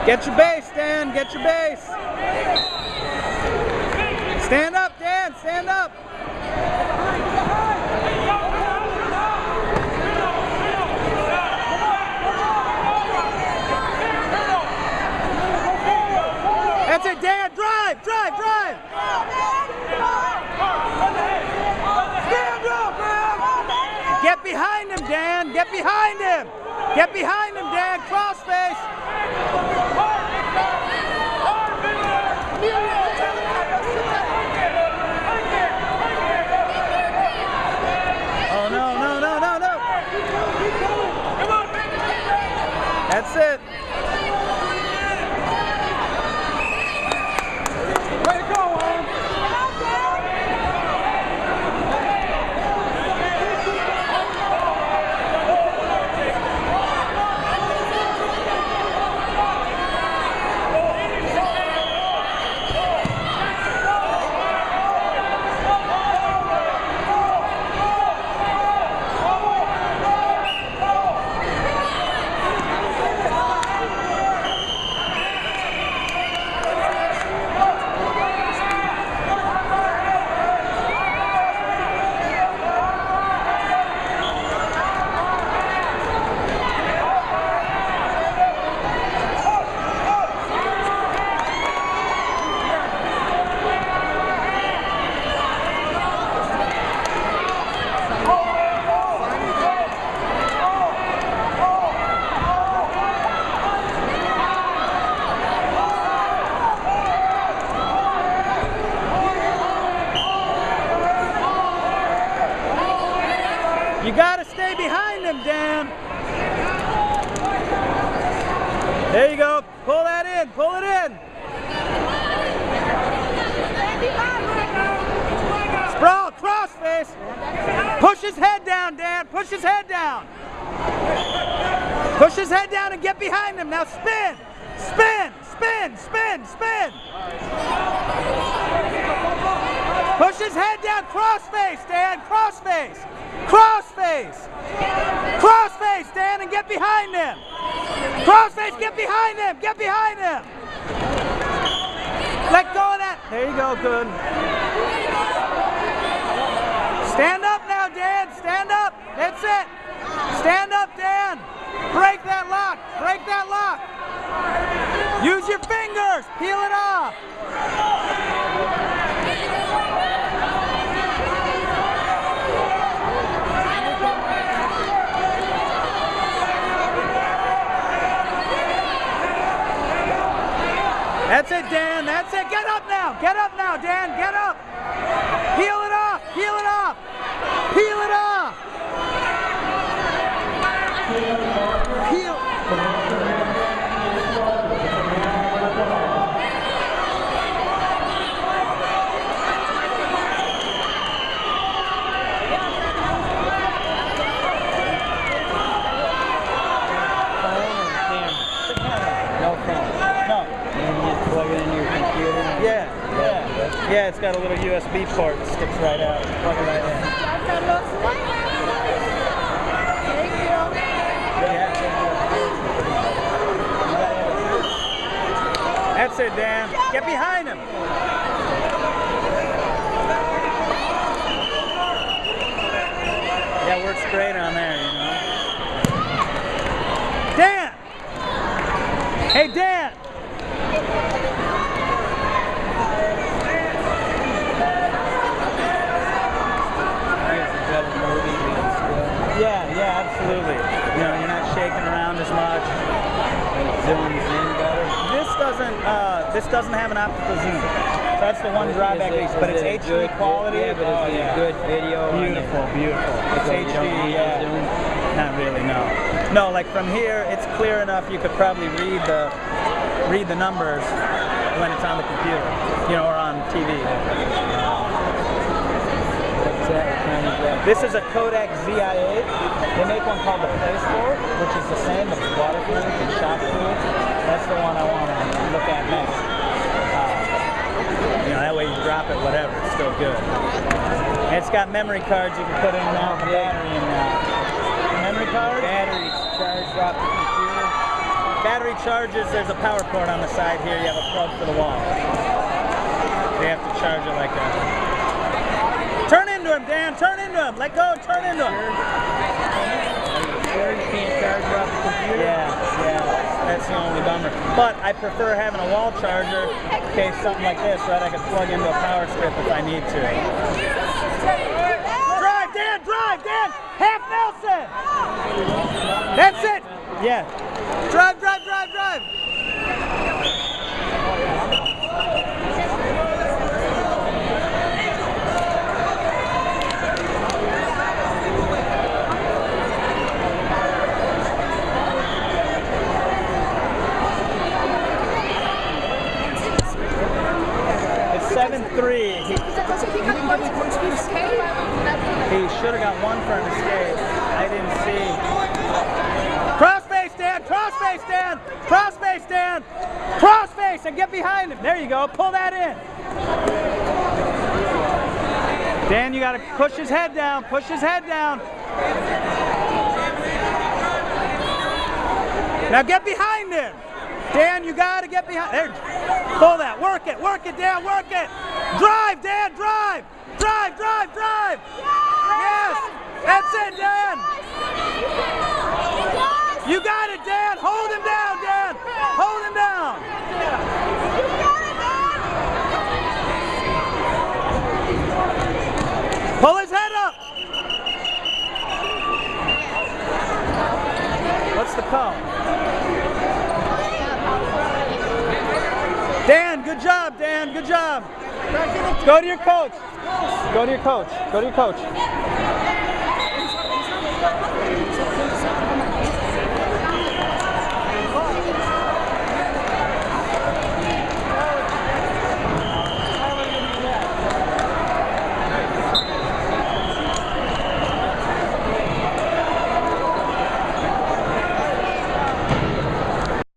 Get your base, Dan. Get your base. Stand up, Dan. Stand up. That's it, Dan. Drive, drive, drive. Get behind him, Dan. Get behind him. Get behind him, Dan. Cross face. Oh, no, no, no, no, no. That's it. Way to go, Owen. You gotta stay behind him, Dan. There you go. Pull that in. Pull it in. Sprawl, cross face. Push his head down, Dan. Push his head down. Push his head down and get behind him. Now spin. Spin, spin, spin, spin. Push his head down. Cross face, Dan. Cross face. Cross face! Cross face, Dan, and get behind him! Cross face, get behind him! Get behind him! Let go of that! There you go, good. Stand up now, Dan! Stand up! That's it! Stand up, Dan! Break that lock! Break that lock! Use your fingers! Peel it off! That's it, Dan. That's it. Get up now. Get up now, Dan. Get up. Peel it off. Peel it off. Peel it off. Peel. Yeah, it's got a little USB port that sticks right out. Plug it right in. That's it, Dan. Get behind him. Yeah, works great on there, you know. Dan! Hey, Dan! Yeah, absolutely. You know, you're not shaking around as much. Zooms in better. This doesn't have an optical zoom. That's the one drawback, but it's HD quality. Yeah, but it's good video. Beautiful, beautiful. It's HD. Yeah. Not really, no. No, like from here, it's clear enough. You could probably read the numbers when it's on the computer, you know, or on TV. This is a Kodak ZI-8. They make one called the Play Sport, which is the same, but it's waterproof and shockproof. That's the one I want to look at next. You know, that way you drop it, whatever, it's still good. And it's got memory cards you can put in now, the battery in now. Memory card? Batteries charged up the computer. battery charges, there's a power cord on the side here. You have a plug for the wall. You have to charge it like that. Turn into him, Dan. Turn into him. Let go. Turn into him. Sure, you can't charge it off the computer? Yeah. That's the only bummer. But I prefer having a wall charger in case something like this, right? I could plug into a power strip if I need to. Drive, Dan. Drive, Dan. Half Nelson. That's it. Yeah. Drive, drive, drive, drive. It's 7-3. He should have got one for an escape. I didn't see. Crossface, Dan! Crossface, Dan! Crossface, Dan! Crossface, and get behind him. There you go. Pull that in. Dan, you got to push his head down. Push his head down. Now get behind him. Dan, you got to get behind. There. Pull that. Work it. Work it, Dan. Work it. Drive, Dan. Drive. Drive, drive, drive. Yes. That's it, Dan. You got it, Dan. Hold him down, Dan. Hold him down. Pull his head up. What's the call? Dan, good job, Dan. Good job. Go to your coach. Go to your coach. Go to your coach.